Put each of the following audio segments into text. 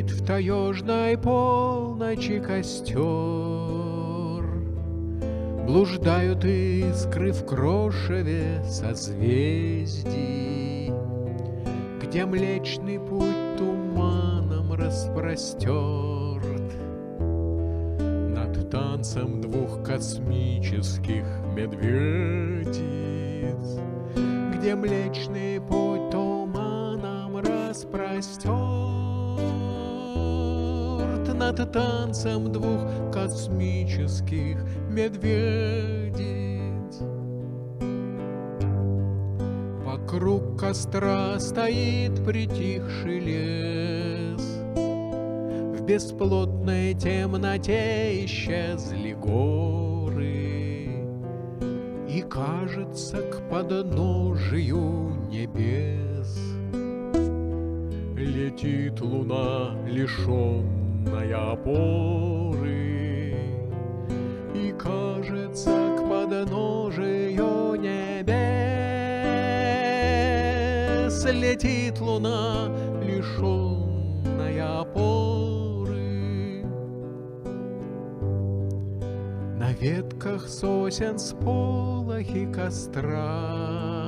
Горит в таежной полночи костер, блуждают искры в крошеве созвездий, где Млечный Путь туманом распростерт над танцем двух космических медведиц, где Млечный Путь туманом распростерт над танцем двух космических медведиц. Вокруг костра стоит притихший лес, в бесплотной темноте исчезли горы, и кажется, к подножию небес летит луна, лишенная опоры, и кажется, к подножию небес летит луна, лишенная опоры. На ветках сосен сполохи костра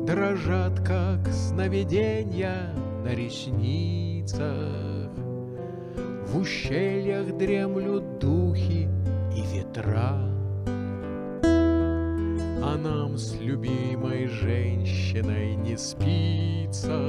дрожат, как сновиденья на ресницах. В ущельях дремлют духи и ветра, а нам с любимой женщиной не спится.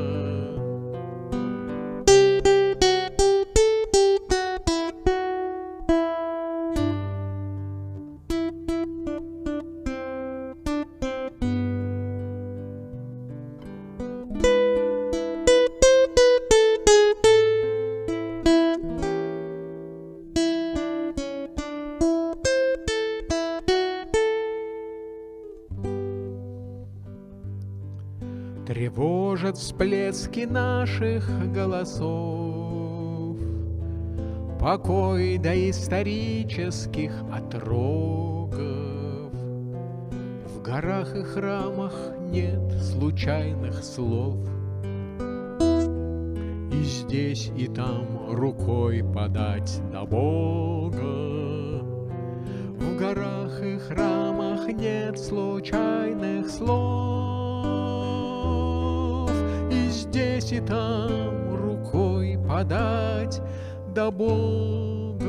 Тревожат всплески наших голосов покой доисторических отрогов. В горах и храмах нет случайных слов, и здесь, и там рукой подать до Бога. В горах и храмах нет случайных слов, и здесь, и там рукой подать до Бога.